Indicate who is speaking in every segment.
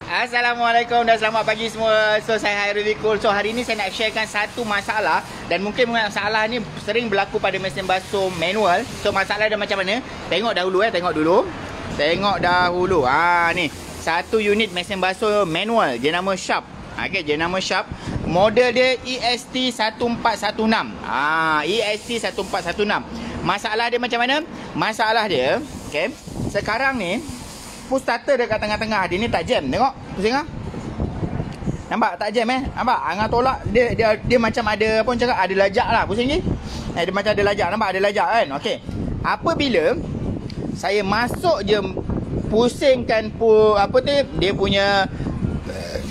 Speaker 1: Assalamualaikum dan selamat pagi semua. So saya Hairul Vikul. So hari ni saya nak sharekan satu masalah, dan mungkin masalah ni sering berlaku pada mesin basuh manual. So masalah dia macam mana? Tengok dahulu tengok dahulu. Ni satu unit mesin basuh manual, dia nama Sharp. Okey, dia nama Sharp. Model dia EST1416. EST1416. Masalah dia macam mana? Masalah dia, okey, sekarang ni push starter dekat tengah-tengah dia ni tak jam. Tengok, pusing ah. Nampak tak jam Nampak? Angah tolak dia macam ada apa orang cakap, ada lajak lah. Pusing ni. Dia macam ada lajak, nampak ada lajak kan? Okey. Apabila saya masuk je pusingkan dia punya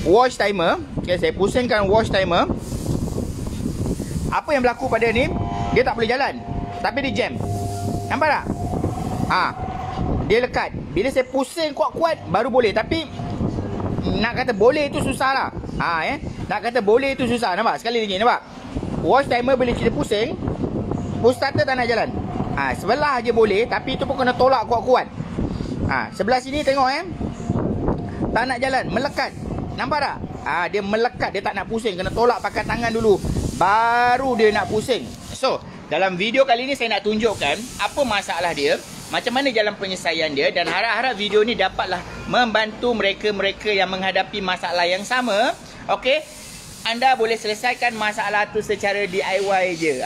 Speaker 1: wash timer. Okey, saya pusingkan wash timer. Apa yang berlaku pada ni? Dia tak boleh jalan. Tapi dia jam. Nampak tak? Dia lekat. Bila saya pusing kuat-kuat baru boleh. Tapi nak kata boleh itu susah lah. Nak kata boleh itu susah. Nampak? Sekali lagi, nampak? Wash timer bila kita pusing, push starter tak nak jalan. Sebelah je boleh, tapi itu pun kena tolak kuat-kuat. Sebelah sini tengok tak nak jalan, melekat. Nampak tak? Dia melekat, dia tak nak pusing. Kena tolak pakai tangan dulu, baru dia nak pusing. So dalam video kali ni saya nak tunjukkan apa masalah dia, macam mana jalan penyelesaian dia, dan harap-harap video ni dapatlah membantu mereka-mereka yang menghadapi masalah yang sama. Okey, anda boleh selesaikan masalah tu secara DIY je.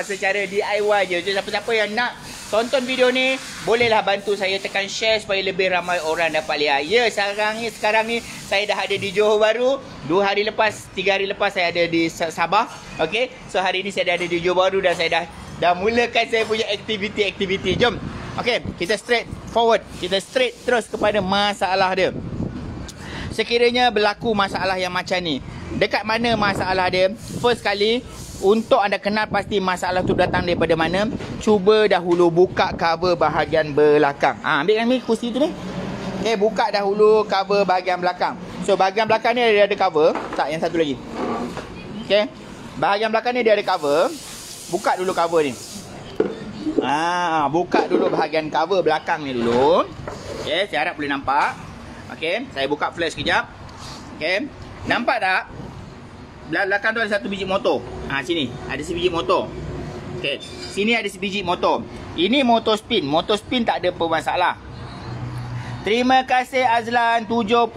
Speaker 1: Secara DIY je. Jadi siapa-siapa yang nak tonton video ni, bolehlah bantu saya tekan share supaya lebih ramai orang dapat lihat. Ya, sekarang ni saya dah ada di Johor Bahru. 2 hari lepas, 3 hari lepas saya ada di Sabah. Okey, so hari ni saya dah ada di Johor Bahru dan saya dah mulakan saya punya aktiviti. Jom. Okey, kita straight forward. Kita straight terus kepada masalah dia. Sekiranya berlaku masalah yang macam ni, dekat mana masalah dia? First kali, untuk anda kenal pasti masalah tu datang daripada mana, cuba dahulu buka cover bahagian belakang. Ambil kami kursi tu ni. Okey, buka dahulu cover bahagian belakang. So bahagian belakang ni dia ada cover. Tak, yang satu lagi. Okey, bahagian belakang ni dia ada cover. Buka dulu cover ni. Buka dulu bahagian cover belakang ni dulu. Okey, saya harap boleh nampak. Okey, saya buka flash kejap. Okey, nampak tak? Belakang tu ada satu biji motor. Sini ada sebiji motor. Okey, sini ada sebiji motor. Ini motor spin. Motor spin tak ada permasalah. Terima kasih Azlan, 75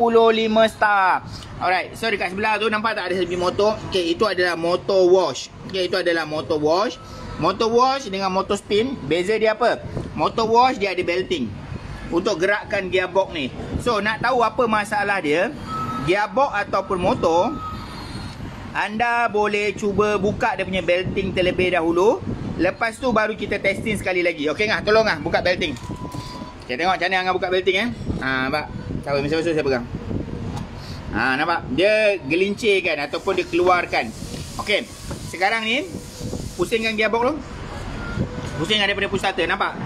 Speaker 1: star. Alright, so dekat sebelah tu nampak tak ada sebiji motor? Okey, itu adalah motor wash. Okey, itu adalah motor wash. Motor wash dengan motor spin, beza dia apa? Motor wash dia ada belting untuk gerakkan gearbox ni. So nak tahu apa masalah dia, gearbox ataupun motor, anda boleh cuba buka dia punya belting terlebih dahulu. Lepas tu baru kita testing sekali lagi. Okey Ngah, tolong Ngah buka belting. Okey, tengok macam mana Ngah buka belting nampak? Sabar, mesti saya pegang. Nampak? Dia gelincir kan ataupun dia keluarkan. Okey, sekarang ni pusingkan gearbox tu. Pusingkan daripada push starter, nampak?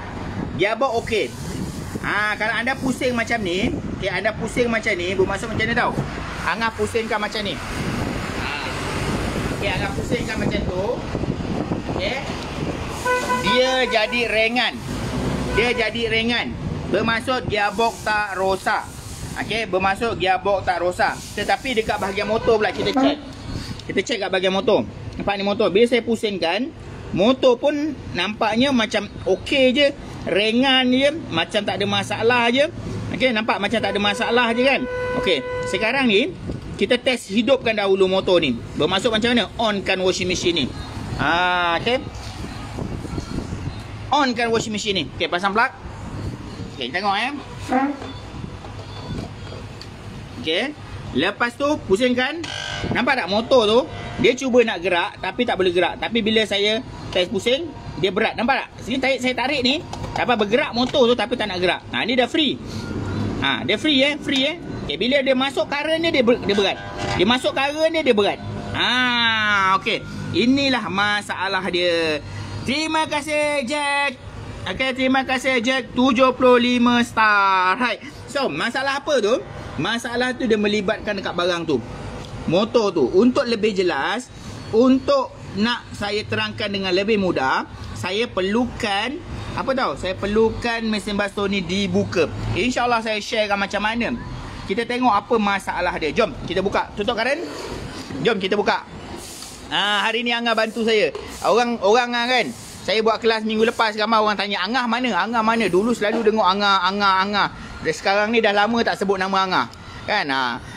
Speaker 1: Gearbox okey. Kalau anda pusing macam ni, okey, anda pusing macam ni, bermaksud macam ni tau. Angah pusingkan macam ni. Okey, Angah pusingkan macam tu. Okey. Dia jadi ringan. Bermaksud gearbox tak rosak. Okey, bermaksud gearbox tak rosak. Tetapi dekat bahagian motor pula kita check. Kita check kat bahagian motor. Nampak ni motor. Bila saya pusingkan, motor pun nampaknya macam okey je. Ringan je. Macam tak ada masalah je. Okey, nampak macam tak ada masalah je kan. Okey, sekarang ni kita test hidupkan dahulu motor ni. Bermaksud macam mana? Onkan washing machine ni. Okey. Onkan washing machine ni. Okey, pasang plug. Okey, tengok Okey. Lepas tu pusingkan. Nampak tak motor tu? Dia cuba nak gerak tapi tak boleh gerak. Tapi bila saya test pusing, dia berat. Nampak tak? Sini saya tarik ni, dapat bergerak motor tu tapi tak nak gerak. Ni dah free. Dia free Okay, bila dia masuk current dia berat. Dia masuk current dia berat. Okey. Inilah masalah dia. Terima kasih Jack. Okey, terima kasih Jack, 75 star. Right. So, masalah apa tu? Masalah tu dia melibatkan dekat barang tu, motor tu. Untuk lebih jelas, untuk nak saya terangkan dengan lebih mudah, saya perlukan apa tahu? Saya perlukan mesin basuh ni dibuka. InsyaAllah saya sharekan macam mana kita tengok apa masalah dia. Jom kita buka. Tutup Karen. Jom kita buka. Hari ni Angah bantu saya. Orang kan, saya buat kelas minggu lepas, ramai orang tanya Angah mana. Dulu selalu dengar Angah. Dan sekarang ni dah lama tak sebut nama Angah. Kan?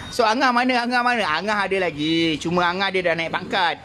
Speaker 1: So Angah mana? Angah ada lagi. Cuma Angah dia dah naik pangkat.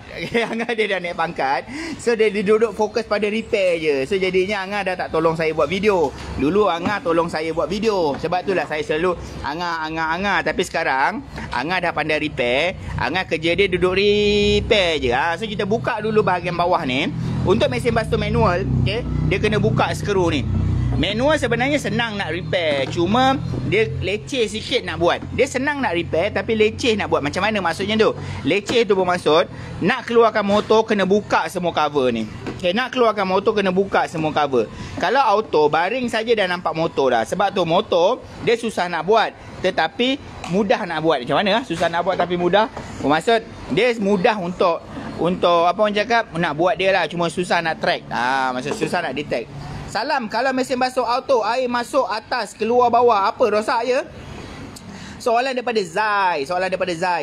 Speaker 1: So dia duduk fokus pada repair je. So jadinya Angah dah tak tolong saya buat video. Dulu Angah tolong saya buat video. Sebab itulah saya selalu Angah. Tapi sekarang Angah dah pandai repair. Angah kerja dia duduk repair je. So kita buka dulu bahagian bawah ni. Untuk mesin basuh manual, okay, dia kena buka skru ni. Manual sebenarnya senang nak repair, cuma dia leceh sikit nak buat. Dia senang nak repair tapi leceh nak buat. Macam mana maksudnya tu? Leceh tu bermaksud nak keluarkan motor kena buka semua cover ni. Okay, nak keluarkan motor kena buka semua cover. Kalau auto, baring saja dah nampak motor dah. Sebab tu motor dia susah nak buat tetapi mudah nak buat. Macam mana? Susah nak buat tapi mudah. Bermaksud dia mudah untuk apa orang cakap, nak buat dia lah. Cuma susah nak track. Maksud susah nak detect. Salam, kalau mesin basuh auto, air masuk atas, keluar bawah, apa rosak je? Soalan daripada Zai.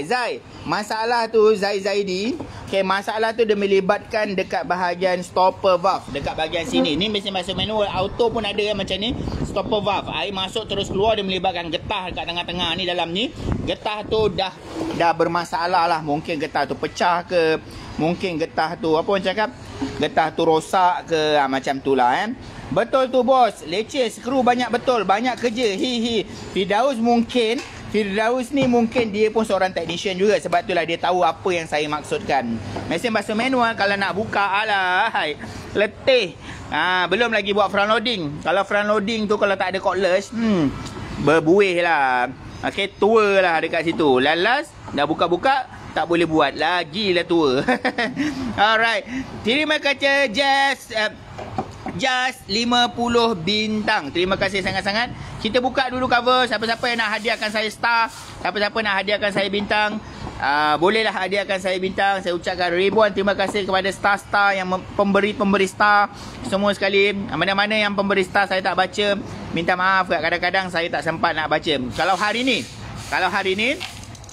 Speaker 1: Zai, masalah tu Zaidi. Okay, masalah tu dia melibatkan dekat bahagian stopper valve, dekat bahagian sini. Ni mesin basuh manual auto pun ada yang macam ni, stopper valve. Air masuk terus keluar, dia melibatkan getah dekat tengah-tengah ni, dalam ni. Getah tu dah bermasalah lah. Mungkin getah tu pecah ke, mungkin getah tu apa orang cakap, getah tu rosak ke, macam tu lah kan. Betul tu bos, leceh, skru banyak betul, banyak kerja. Firdaus ni mungkin dia pun seorang technician juga. Sebab itulah dia tahu apa yang saya maksudkan. Mesin basuh manual kalau nak buka, alahai, letih. Belum lagi buat front loading. Kalau front loading tu kalau tak ada cordless, berbuih lah. Okay, tua lah dekat situ. Lalas, dah buka-buka, tak boleh buat. Lagilah tua. Alright. Terima kasih Just 50 bintang. Terima kasih sangat-sangat. Kita buka dulu cover. Siapa-siapa yang nak hadiahkan saya star, siapa-siapa nak hadiahkan saya bintang, bolehlah hadiahkan saya bintang. Saya ucapkan ribuan terima kasih kepada star-star yang pemberi star semua sekali. Mana-mana yang pemberi star saya tak baca, minta maaf, kadang-kadang saya tak sempat nak baca. Kalau hari ni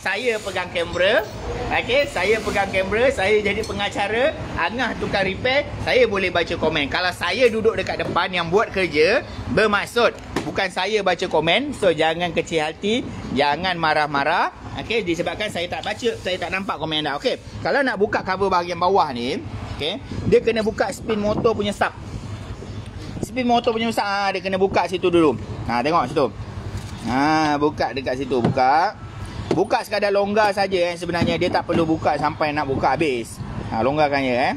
Speaker 1: saya pegang kamera, okay, saya pegang kamera, saya jadi pengacara, Angah tukar repair, saya boleh baca komen. Kalau saya duduk dekat depan yang buat kerja, bermaksud bukan saya baca komen. So jangan kecil hati, jangan marah-marah, okay, disebabkan saya tak baca, saya tak nampak komen anda. Okay, kalau nak buka cover bahagian bawah ni, okay, dia kena buka spin motor punya sub. Spin motor punya sub, dia kena buka situ dulu. Tengok situ. Buka dekat situ, buka sekadar longgar saja. Sebenarnya dia tak perlu buka sampai nak buka habis. Longgarkan je.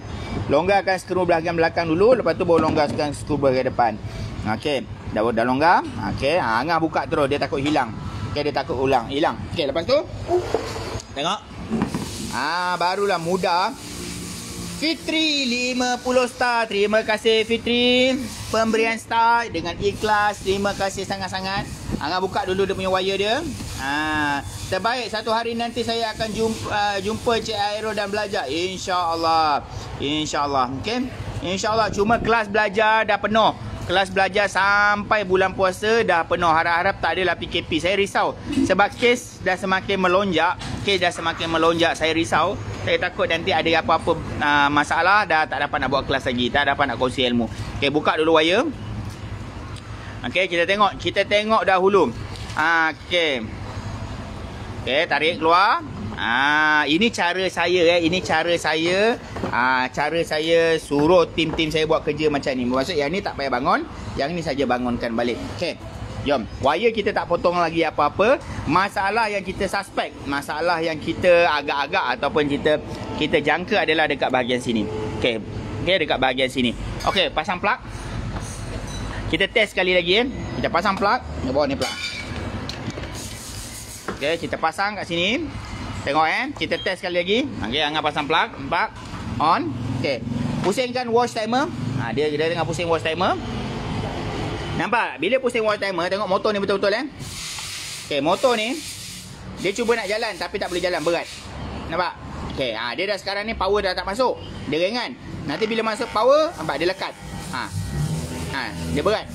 Speaker 1: Longgarkan skru bahagian belakang dulu, lepas tu baru longgarkan skru bahagian depan. Okey, dah longgar. Okey, Angah buka terus, dia takut hilang. Okey, dia takut hilang. Okey, lepas tu tengok. Barulah mudah. Fitri 50 star. Terima kasih Fitri, pemberian star dengan ikhlas. Terima kasih sangat-sangat. Angah buka dulu dia punya wire dia. Terbaik, satu hari nanti saya akan jumpa Cik Aero dan belajar. InsyaAllah. Okay? InsyaAllah. Cuma kelas belajar dah penuh. Kelas belajar sampai bulan puasa dah penuh. Harap-harap tak adalah PKP. Saya risau sebab kes dah semakin melonjak. Saya risau. Saya takut nanti ada apa-apa masalah, dah tak dapat nak buat kelas lagi, tak dapat nak kongsi ilmu. Okay, buka dulu wire. Okay, kita tengok dahulu. Okay, tarik keluar. Ini cara saya. Cara saya suruh tim-tim saya buat kerja macam ni. Maksud yang ni tak payah bangun, yang ni saja bangunkan balik. Okay, jom. Wire kita tak potong lagi apa-apa. Masalah yang kita suspek, masalah yang kita agak-agak ataupun kita jangka adalah dekat bahagian sini. Okay, dekat bahagian sini. Okay, pasang plug. Kita test sekali lagi. Kita pasang plug. Di bawah ni plug. Okay, kita pasang kat sini. Tengok kita test sekali lagi. Okay, Angah pasang plug. Nampak? On. Okay, pusingkan wash timer. Dia tengah pusing wash timer. Nampak? Bila pusing wash timer, tengok motor ni betul-betul Okay, motor ni dia cuba nak jalan tapi tak boleh jalan, berat. Nampak? Okay, dia dah sekarang ni power dah tak masuk. Dia ringan. Nanti bila masuk power, nampak dia lekat. Dia berat.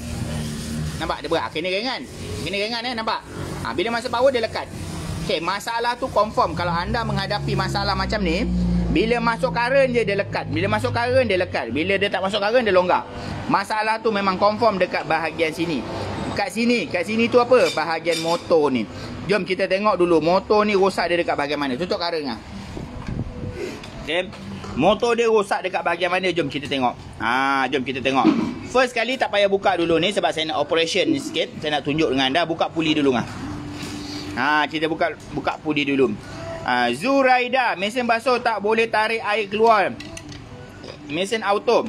Speaker 1: Nampak dia berat. Kena ringan. Kena ringan nampak. Bila masuk power dia lekat. Okey, masalah tu confirm kalau anda menghadapi masalah macam ni, bila masuk current je dia lekat. Bila masuk current dia lekat. Bila dia tak masuk current dia longgar. Masalah tu memang confirm dekat bahagian sini. Kat sini tu apa? Bahagian motor ni. Jom kita tengok dulu motor ni rosak dia dekat bahagian mana. Tutup current ah. Okey. Motor dia rosak dekat bahagian mana? Jom kita tengok. Jom kita tengok. First kali tak payah buka dulu ni sebab saya nak operation ni sikit. Saya nak tunjuk dengan anda. Buka puli dulu ngah. Kita buka puli dulu. Zuraida, mesin basuh tak boleh tarik air keluar. Mesin auto.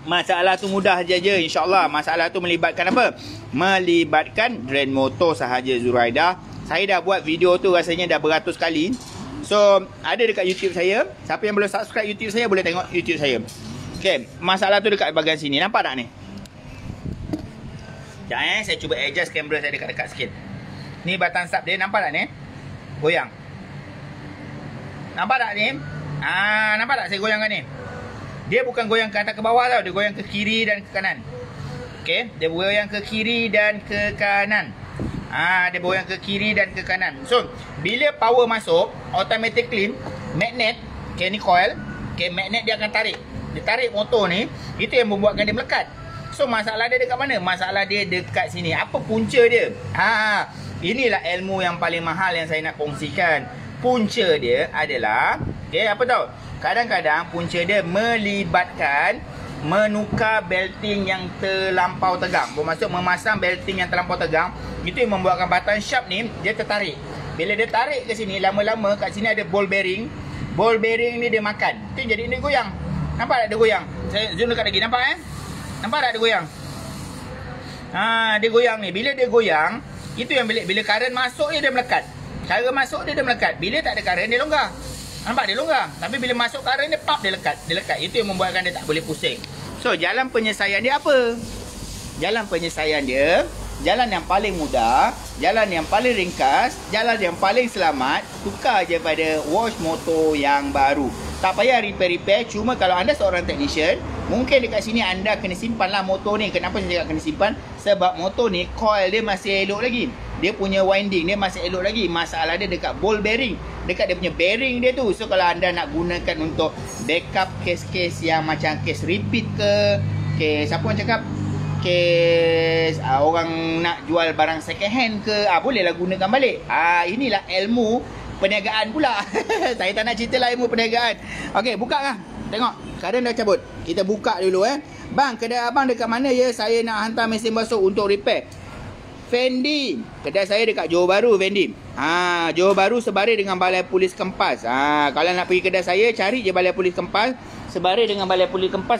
Speaker 1: Masalah tu mudah je insya-Allah. Masalah tu melibatkan apa? Melibatkan drain motor sahaja Zuraida. Saya dah buat video tu rasanya dah beratus kali. So, ada dekat YouTube saya. Siapa yang belum subscribe YouTube saya boleh tengok YouTube saya. Okey, masalah tu dekat bahagian sini. Nampak tak ni? Sekejap saya cuba adjust kamera saya dekat-dekat sikit. Ni batang sub dia, nampak tak ni? Goyang. Nampak tak ni? Nampak tak saya goyangkan ni? Dia bukan goyang ke atas ke bawah tau, dia goyang ke kiri dan ke kanan. Okey, dia goyang ke kiri dan ke kanan. Dia goyang ke kiri dan ke kanan. So, bila power masuk, automatically magnet, okey ni coil, okey magnet dia akan tarik. Dia tarik motor ni, itu yang membuatkan dia melekat. So, masalah dia dekat mana? Masalah dia dekat sini. Apa punca dia? Inilah ilmu yang paling mahal yang saya nak kongsikan. Punca dia adalah, okey, apa tahu? Kadang-kadang punca dia melibatkan menukar belting yang terlampau tegang. Bermaksud memasang belting yang terlampau tegang. Itu yang membuatkan batang shaft ni dia tertarik. Bila dia tarik ke sini, lama-lama kat sini ada ball bearing. Ball bearing ni dia makan. Itu jadi dia goyang. Nampak tak dia goyang? Saya zoom dekat lagi, nampak Nampak tak dia goyang? Dia goyang ni. Bila dia goyang, itu yang bila current masuk dia melekat. Cara masuk dia melekat. Bila tak ada current dia longgar. Nampak dia longgar. Tapi bila masuk current dia pop dia lekat. Dia lekat. Itu yang membuatkan dia tak boleh pusing. So jalan penyelesaian dia apa? Jalan penyelesaian dia, jalan yang paling mudah, jalan yang paling ringkas, jalan yang paling selamat, tukar je pada wash motor yang baru. Tak payah repair-repair. Cuma kalau anda seorang technician, mungkin dekat sini anda kena simpanlah motor ni. Kenapa saya cakap kena simpan? Sebab motor ni coil dia masih elok lagi. Dia punya winding dia masih elok lagi. Masalah dia dekat ball bearing, dekat dia punya bearing dia tu. So kalau anda nak gunakan untuk backup case-case yang macam case repeat ke, case siapa orang cakap, case orang nak jual barang second hand ke, bolehlah gunakan balik. Inilah ilmu perniagaan pula. Saya tak nak cerita lah ilmu perniagaan. Okey, buka lah. Tengok, kadang dah cabut. Kita buka dulu Bang, kedai abang dekat mana ya? Saya nak hantar mesin basuh untuk repair. Fendi. Kedai saya dekat Johor Bahru, Fendi. Johor Bahru sebaris dengan Balai Polis Kempas. Kalau nak pergi kedai saya, cari je Balai Polis Kempas. Sebaris dengan Balai Polis Kempas,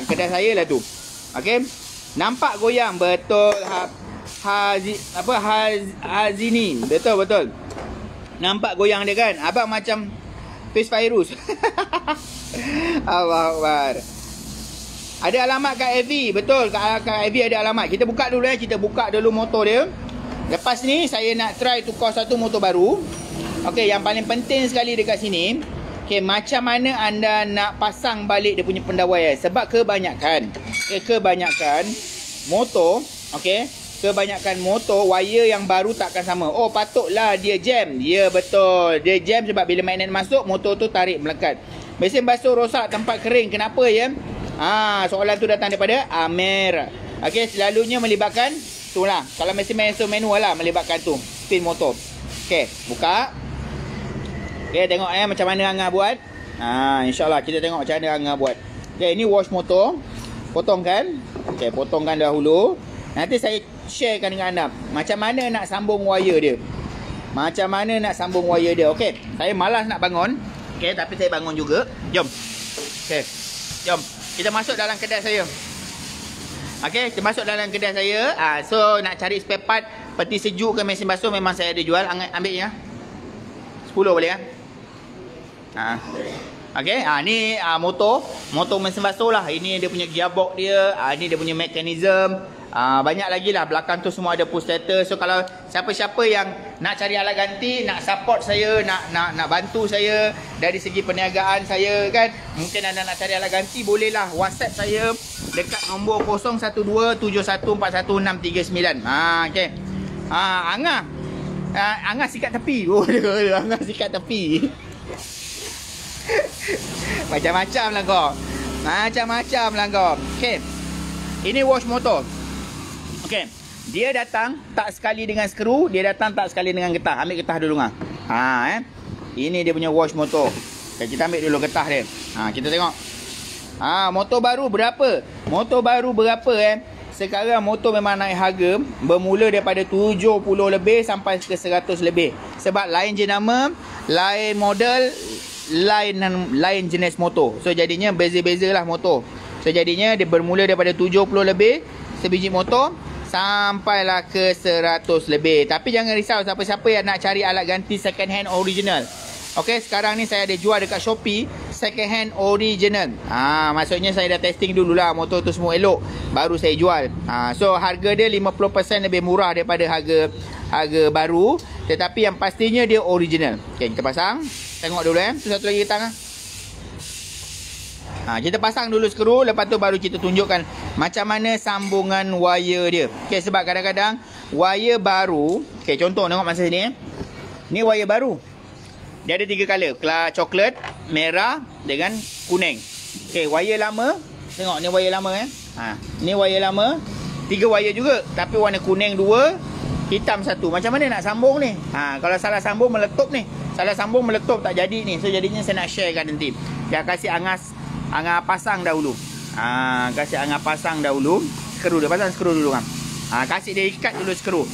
Speaker 1: kedai saya lah tu. Okey. Nampak goyang betul. Hazini. Betul. Nampak goyang dia kan? Abang macam face virus. Allah Akbar. Ada alamat kat AV. Betul, kat AV ada alamat. Kita buka dulu kita buka dulu motor dia. Lepas ni saya nak try tukar satu motor baru. Okey, yang paling penting sekali dekat sini, okey, macam mana anda nak pasang balik dia punya pendawaian. Sebab kebanyakan motor, okey, kebanyakan motor wire yang baru takkan sama. Oh, patutlah dia jam. Ya, betul. Dia jam sebab bila magnet masuk, motor tu tarik melekat. Mesin basuh rosak tempat kering. Kenapa ya? Soalan tu datang daripada Amir. Okey, selalunya melibatkan itulah. Kalau mesin basuh manual lah, melibatkan tu spin motor. Okey, buka. Okey, tengok macam mana Angah buat. InsyaAllah kita tengok macam mana Angah buat. Okey, ini wash motor. Potongkan. Okey, potongkan dahulu. Nanti saya sharekan dengan anda macam mana nak sambung wire dia. Macam mana nak sambung wire dia. Okey, saya malas nak bangun. Okey, tapi saya bangun juga. Jom. Okey. Jom. Kita masuk dalam kedai saya. Okey, kita masuk dalam kedai saya. So nak cari spare part peti sejuk ke mesin basuh memang saya ada jual. Ambil ya. 10 boleh kan? Okey, ni motor mesin basuh lah. Ini dia punya gearbox dia. Ini dia punya mekanism. Banyak lagi lah. Belakang tu semua ada push starter. So kalau siapa-siapa yang nak cari alat ganti, nak support saya, nak bantu saya dari segi perniagaan saya kan, mungkin anda nak cari alat ganti, bolehlah WhatsApp saya dekat nombor 0127141639. Okey. Angah sikat tepi. Angah sikat tepi. Macam-macam lah kau. Macam-macam lah kau. Okay. Ini wash motor. Okay. Dia datang tak sekali dengan skru. Dia datang tak sekali dengan getah. Ambil getah dulu ngah. Ini dia punya wash motor. Okay, kita ambil dulu getah dia. Kita tengok. Motor baru berapa? Motor baru berapa Sekarang motor memang naik harga. Bermula daripada 70 lebih sampai ke 100 lebih. Sebab lain jenama, lain model, lain jenis motor. So jadinya beza-beza lah motor. So jadinya dia bermula daripada 70 lebih sebiji motor sampailah ke 100 lebih. Tapi jangan risau siapa-siapa yang nak cari alat ganti second hand original. Okey, sekarang ni saya ada jual dekat Shopee second hand original. Maksudnya saya dah testing dululah motor tu semua elok, baru saya jual. So harga dia 50% lebih murah daripada harga baru, tetapi yang pastinya dia original. Okey, kita pasang. Tengok dulu tu satu lagi getah. Kita pasang dulu skru, lepas tu baru kita tunjukkan macam mana sambungan wire dia. Okey, sebab kadang-kadang wire baru, okey, contoh tengok masa sini ni wire baru. Dia ada 3 color, coklat, merah dengan kuning. Okey, wire lama, tengok ni wire lama ni wire lama, 3 wire juga, tapi warna kuning 2, hitam 1. Macam mana nak sambung ni? Kalau salah sambung meletup ni. Salah sambung meletup tak jadi ni. So jadinya saya nak sharekan nanti. Dia kasih Angah pasang dahulu. Kasih Angah pasang dahulu skru dia. Pasang skru dulu kan. Kasih dia ikat dulu skru.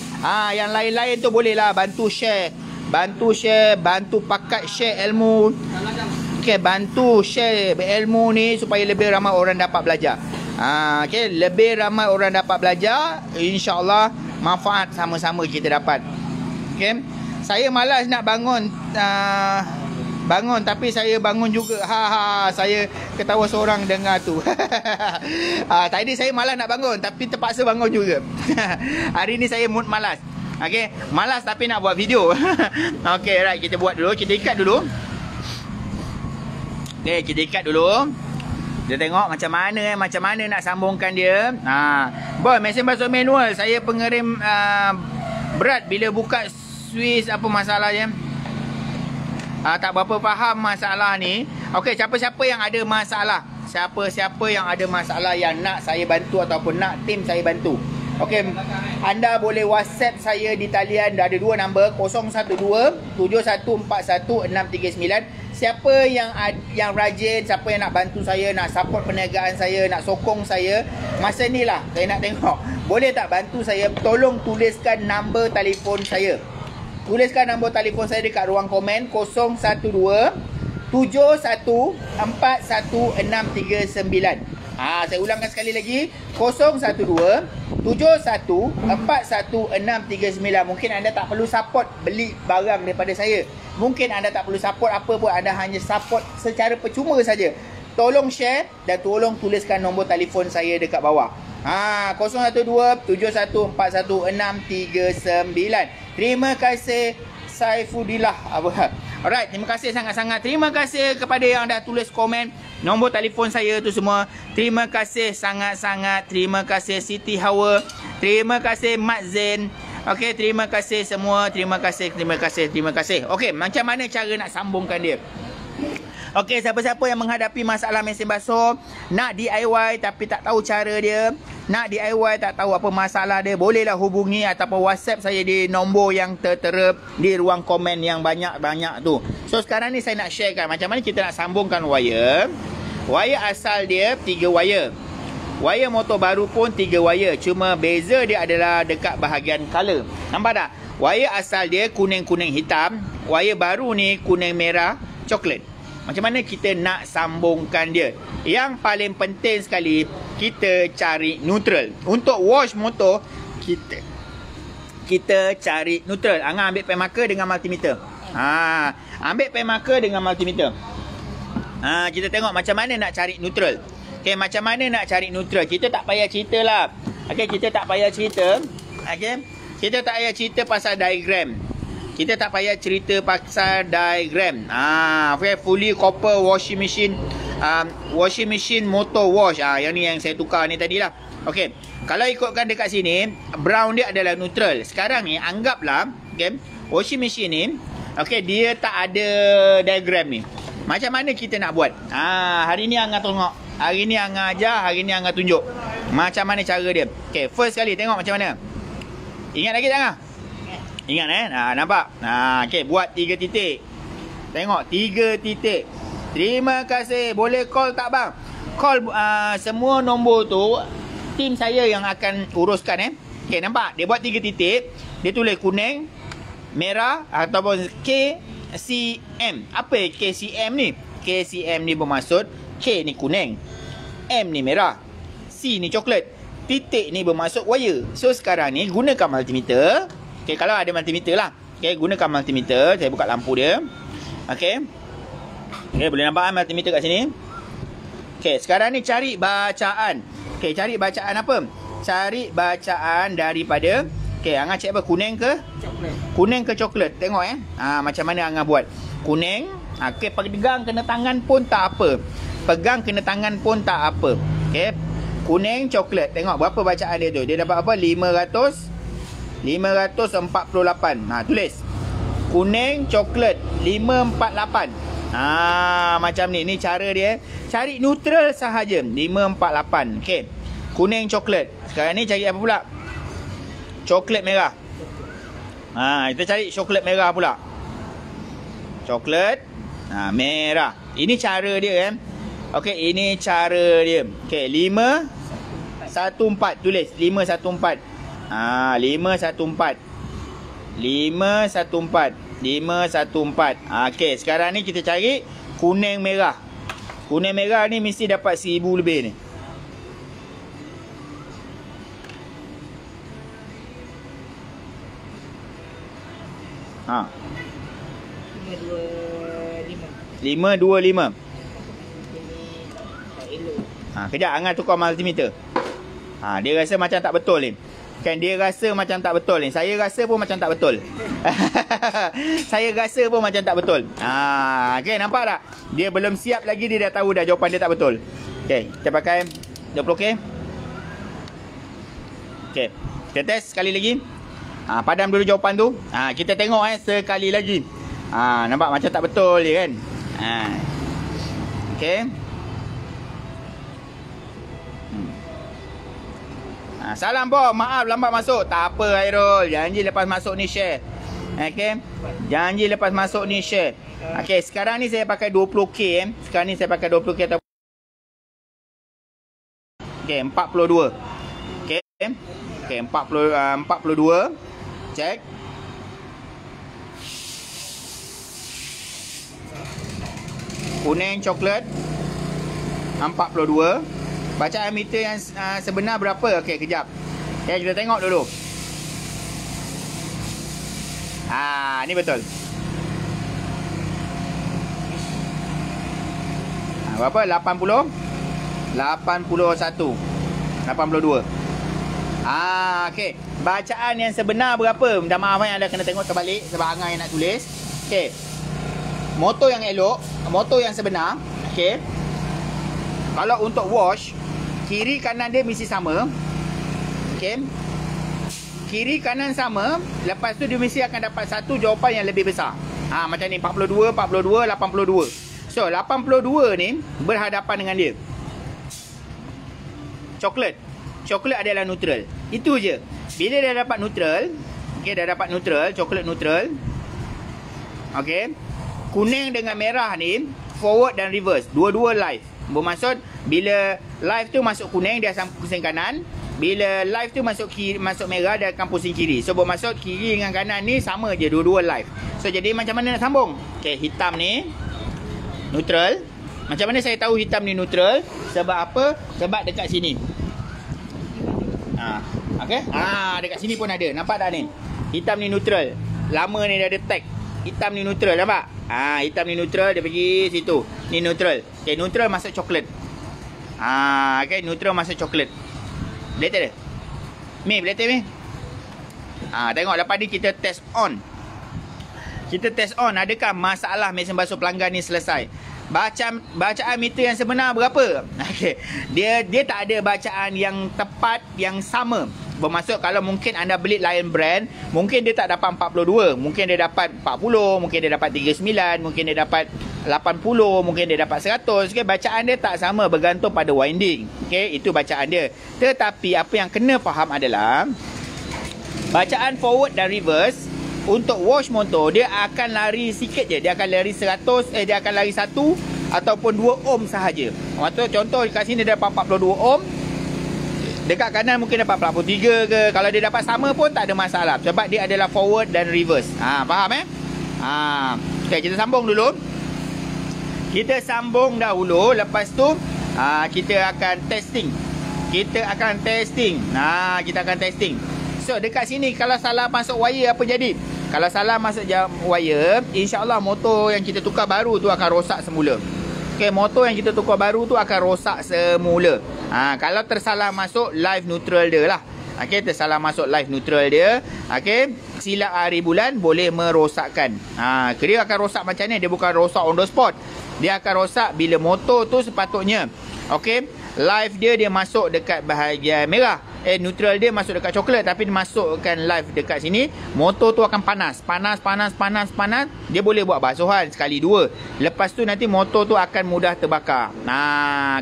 Speaker 1: Yang lain-lain tu boleh lah bantu share. Bantu pakat share ilmu. Okey, bantu share ilmu ni supaya lebih ramai orang dapat belajar. Okey, lebih ramai orang dapat belajar, insya-Allah manfaat sama-sama kita dapat. Okey. Saya malas nak bangun tapi saya bangun juga. Saya ketawa seorang dengar tu. Tadi saya malas nak bangun tapi terpaksa bangun juga. Hari ni saya mood malas. Okey, malas tapi nak buat video. Okey, right, kita buat dulu, kita ikat dulu. Okey, kita ikat dulu. Kita tengok macam mana nak sambungkan dia. Boy, mesin basuh manual, saya pengerim berat bila buka Swiss, apa masalahnya? Tak berapa faham masalah ni. Okey, siapa-siapa yang ada masalah, siapa-siapa yang ada masalah yang nak saya bantu ataupun nak tim saya bantu, okey, anda boleh WhatsApp saya di talian. Dah ada 2 nombor, 012-7141-639. Siapa yang rajin, siapa yang nak bantu saya, nak support perniagaan saya, nak sokong saya, masa ni lah saya nak tengok, boleh tak bantu saya, tolong tuliskan nombor telefon saya. Tuliskan nombor telefon saya dekat ruang komen, 012-7141-639. Saya ulangkan sekali lagi, 012-7141-639. Mungkin anda tak perlu support beli barang daripada saya. Mungkin anda tak perlu support apa pun, anda hanya support secara percuma saja. Tolong share dan tolong tuliskan nombor telefon saya dekat bawah. 012-7141-639. Terima kasih Saifudillah. Alright, terima kasih sangat-sangat. Terima kasih kepada yang dah tulis komen, nombor telefon saya tu semua. Terima kasih sangat-sangat. Terima kasih Siti Hawa. Terima kasih Mat Zain. Okey, terima kasih semua. Terima kasih. Okey, macam mana cara nak sambungkan dia? Okey, siapa-siapa yang menghadapi masalah mesin basuh, nak DIY tapi tak tahu cara dia, nak DIY tak tahu apa masalah dia, bolehlah hubungi ataupun WhatsApp saya di nombor yang tertera di ruang komen yang banyak-banyak tu. So sekarang ni saya nak sharekan macam mana kita nak sambungkan wire. Wire asal dia 3 wire. Wire motor baru pun 3 wire. Cuma beza dia adalah dekat bahagian color. Nampak tak? Wire asal dia kuning-kuning hitam. Wire baru ni kuning merah coklat. Macam mana kita nak sambungkan dia? Yang paling penting sekali, kita cari neutral. Untuk wash motor, kita cari neutral. Angah ambil pen marker dengan multimeter. Ambil pen marker dengan multimeter. Kita tengok macam mana nak cari neutral. Okay, macam mana nak cari neutral. Kita tak payah cerita lah. Okey, kita tak payah cerita. Okey. Kita tak payah cerita pasal diagram. Kita tak payah cerita pasal diagram. Okay, fully copper washing machine. Washing machine motor wash. Yang ni yang saya tukar ni tadilah. Okey. Kalau ikutkan dekat sini, brown dia adalah neutral. Sekarang ni anggaplah, okay, washing machine ni, okey, dia tak ada diagram ni. Macam mana kita nak buat? Hari ni Angah tengok. Hari ni Angah ajar, hari ni Angah tunjuk. Macam mana cara dia. Okey, first kali tengok macam mana. Ingat lagi tak Angah? Ingat nampak? Okey, buat 3 titik. Tengok 3 titik. Terima kasih. Boleh call tak bang? Call semua nombor tu tim saya yang akan uruskan Okey, nampak? Dia buat 3 titik. Dia tulis kuning, merah ataupun KCM. Apa KCM ni? KCM ni bermaksud K ni kuning, M ni merah, C ni coklat, titik ni bermaksud wire. So sekarang ni gunakan multimeter. Okey, kalau ada multimeter lah. Okey, gunakan multimeter. Saya buka lampu dia. Okey. Okey, boleh nampak multimeter kat sini. Okey, sekarang ni cari bacaan. Okey, cari bacaan apa? Cari bacaan daripada, okey, Angah cek apa? Kuning ke? Coklat. Kuning ke coklat? Tengok macam mana Angah buat. Kuning. Okey, pegang kena tangan pun tak apa. Pegang kena tangan pun tak apa. Okey. Kuning coklat. Tengok berapa bacaan dia tu. Dia dapat apa? 548. Tulis. Kuning coklat 548. Macam ni. Ni cara dia. Cari neutral sahaja. 548. Okey. Kuning coklat. Sekarang ni cari apa pula? Coklat merah. Kita cari coklat merah pula. Coklat merah. Ini cara dia Okey, ini cara dia. Okey, 514. Tulis 514. 514. 514. Okey, sekarang ni kita cari kuning merah. Kuning merah ni mesti dapat 1000 lebih ni. Ha. 525. Kejap, Angah tukar multimeter. Dia rasa macam tak betul ni. Kan dia rasa macam tak betul ni. Saya rasa pun macam tak betul. Saya rasa pun macam tak betul. Okay, nampak tak? Dia belum siap lagi, dia dah tahu dah jawapan dia tak betul. Okay, kita pakai 20K. Okay, kita test sekali lagi. Padam dulu jawapan tu. Kita tengok sekali lagi. Nampak macam tak betul je kan? Okay. Salam Bob, maaf lambat masuk. Tak apa Hairul, janji lepas masuk ni share. Okay, janji lepas masuk ni share. Okay, sekarang ni saya pakai 20K. Sekarang ni saya pakai 20K atau okay, 42. Okay, 42. Cek. Kuning coklat 42. Bacaan meter yang sebenar berapa? Okey, kejap. Okay, kita tengok dulu. Ni betul. Berapa? 80? 81. 82. Okey. Bacaan yang sebenar berapa? Minta maaf yang anda kena tengok terbalik sebab Angah yang nak tulis. Okey. Motor yang elok, motor yang sebenar. Okey. Kalau untuk wash, kiri kanan dia mesti sama. Okey. Kiri kanan sama, lepas tu dia mesti akan dapat satu jawapan yang lebih besar. Macam ni 42, 82, 82. So 82 ni berhadapan dengan dia. Coklat. Coklat adalah neutral. Itu je. Bila dah dapat neutral, okey, dah dapat neutral, coklat neutral. Okey. Kuning dengan merah ni forward dan reverse, dua-dua live. Bermaksud bila live tu masuk kuning dia akan pusing kanan, bila live tu masuk kiri, masuk merah dia akan pusing kiri. So bermaksud kiri dengan kanan ni sama je, dua-dua live. So jadi macam mana nak sambung? Okey, hitam ni neutral. Macam mana saya tahu hitam ni neutral? Sebab apa? Sebab dekat sini. Okey. Dekat sini pun ada. Nampak tak ni? Hitam ni neutral. Lama ni dia ada tag. Hitam ni neutral, nampak? Hitam ni neutral, dia pergi situ. Ni neutral. Okey, neutral masuk coklat. Okey, neutral masuk coklat. Boleh tak ada? Mi, boleh test mi? Tengok lepas ni kita test on. Kita test on, adakah masalah mesin basuh pelanggan ni selesai. Bacaan meter yang sebenar berapa? Okay. Dia tak ada bacaan yang tepat, yang sama. Bermaksud kalau mungkin anda beli lain brand, mungkin dia tak dapat 42, mungkin dia dapat 40, mungkin dia dapat 39, mungkin dia dapat 80, mungkin dia dapat 100. Okay, bacaan dia tak sama bergantung pada winding. Okay, itu bacaan dia. Tetapi apa yang kena faham adalah bacaan forward dan reverse untuk wash motor dia akan lari sikit je. Dia akan lari 100, dia akan lari 1 ataupun 2 ohm sahaja. Maksud contoh kat sini dia dapat 42 ohm. Dekat kanan mungkin dapat 43 ke. Kalau dia dapat sama pun tak ada masalah. Sebab dia adalah forward dan reverse. Faham Okay, kita sambung dulu. Kita sambung dahulu. Lepas tu kita akan testing. Kita akan testing. So dekat sini kalau salah masuk wire apa jadi? Kalau salah masuk wire, insya-Allah motor yang kita tukar baru tu akan rosak semula. Okay, motor yang kita tukar baru tu akan rosak semula. Kalau tersalah masuk live neutral dia lah. Okay, tersalah masuk live neutral dia. Okay, silap hari bulan boleh merosakkan. Dia akan rosak macam ni. Dia bukan rosak on the spot. Dia akan rosak bila motor tu sepatutnya. Okay, live dia masuk dekat bahagian merah. Neutral dia masuk dekat coklat, tapi dia masukkan live dekat sini, motor tu akan panas. Dia boleh buat basuhan sekali dua. Lepas tu nanti motor tu akan mudah terbakar.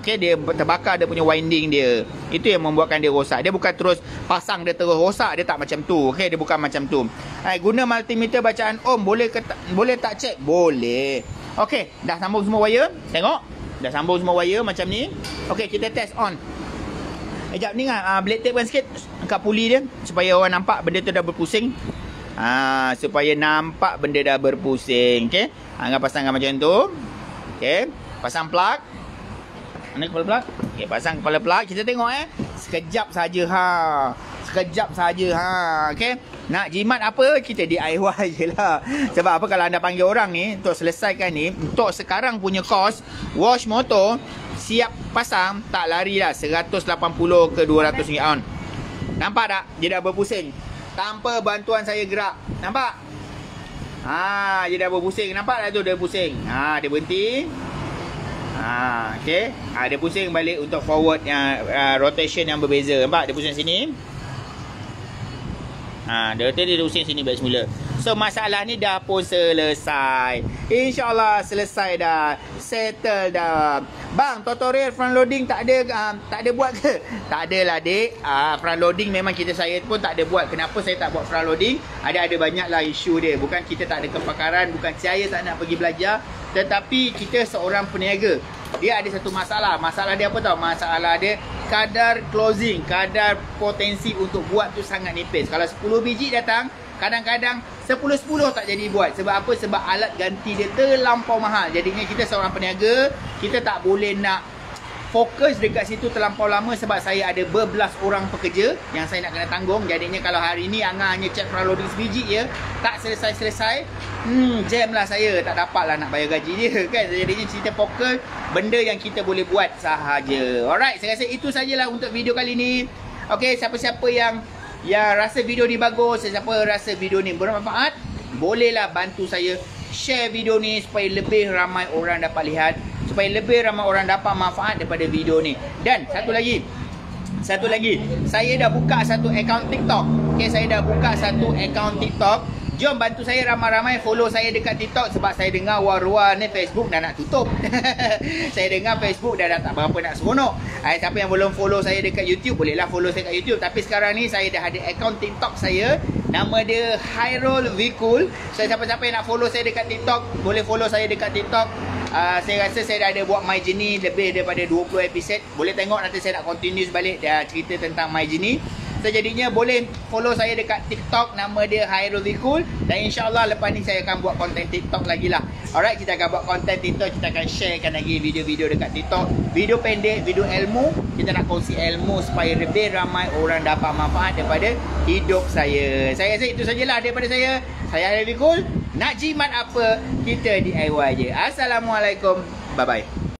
Speaker 1: Okay, dia terbakar dia punya winding dia. Itu yang membuatkan dia rosak. Dia bukan terus pasang dia terus rosak. Dia tak macam tu. Okay, dia bukan macam tu. Guna multimeter bacaan ohm boleh tak cek? Boleh. Okay, dah sambung semua wire. Tengok, dah sambung semua wire macam ni. Okay, kita test on. Sekejap ni kan, blade tape kan sikit kat puli dia supaya orang nampak benda tu dah berpusing. Supaya nampak benda dah berpusing. Okay, Angah pasangkan macam tu. Okay, pasang plug. Mana kepala plug? Okay, pasang kepala plug. Kita tengok sekejap saja sekejap saja Okay, nak jimat apa, kita DIY je lah. Sebab apa, kalau anda panggil orang ni untuk selesaikan ni, untuk sekarang punya kos wash motor siap pasang, tak lari lah 180 ke 200 ringgit on. Nampak tak? Dia dah berpusing tanpa bantuan saya gerak. Nampak? Dia dah berpusing. Nampak tak tu dia pusing? Dia berhenti. Okay, dia pusing balik untuk forward yang rotation yang berbeza. Nampak? Dia pusing sini. Dia pusing sini balik semula. So masalah ni dah pun selesai. InsyaAllah selesai dah. Settle dah. Bang, tutorial front loading tak ada buat ke? Tak adalah dek. Front loading memang saya pun tak ada buat. Kenapa saya tak buat front loading? Ada banyaklah isu dia. Bukan kita tak ada kepakaran, bukan saya tak nak pergi belajar, tetapi kita seorang peniaga. Dia ada satu masalah. Masalah dia apa tahu? Masalah dia kadar closing, kadar potensi untuk buat tu sangat nipis. Kalau 10 biji datang, kadang-kadang 10-10 tak jadi buat. Sebab apa? Sebab alat ganti dia terlampau mahal. Jadinya kita seorang peniaga, kita tak boleh nak fokus dekat situ terlampau lama. Sebab saya ada berbelas orang pekerja yang saya nak kena tanggung. Jadinya kalau hari ni Angah hanya check front loading sebiji je, tak selesai-selesai, jam lah saya. Tak dapat lah nak bayar gaji dia kan. Jadinya kita fokus benda yang kita boleh buat sahaja. Alright, saya rasa itu sajalah untuk video kali ni. Okay, siapa-siapa yang rasa video ni bagus, siapa rasa video ni bermanfaat, bolehlah bantu saya share video ni supaya lebih ramai orang dapat lihat, supaya lebih ramai orang dapat manfaat daripada video ni. Dan satu lagi, saya dah buka satu akaun TikTok. Okay, saya dah buka satu akaun TikTok. Jom bantu saya ramai-ramai follow saya dekat TikTok. Sebab saya dengar war-war ni Facebook dah nak tutup. Saya dengar Facebook dah tak berapa nak seronok. Siapa yang belum follow saya dekat YouTube, bolehlah follow saya kat YouTube. Tapi sekarang ni saya dah ada akaun TikTok saya. Nama dia Khairul Vikul. So siapa-siapa yang nak follow saya dekat TikTok, boleh follow saya dekat TikTok. Saya rasa saya dah ada buat My Journey lebih daripada 20 episod. Boleh tengok, nanti saya nak continue balik dah cerita tentang My Journey. So jadinya boleh follow saya dekat TikTok, nama dia Khairul Vikul. Dan insyaAllah lepas ni saya akan buat konten TikTok lagi lah. Alright, kita akan buat konten TikTok. Kita akan sharekan lagi video-video dekat TikTok. Video pendek, video ilmu. Kita nak kongsi ilmu supaya lebih ramai orang dapat manfaat daripada hidup saya. Saya rasa itu sajalah daripada saya. Saya Khairul Vikul. Nak jimat apa, kita DIY je. Assalamualaikum. Bye-bye.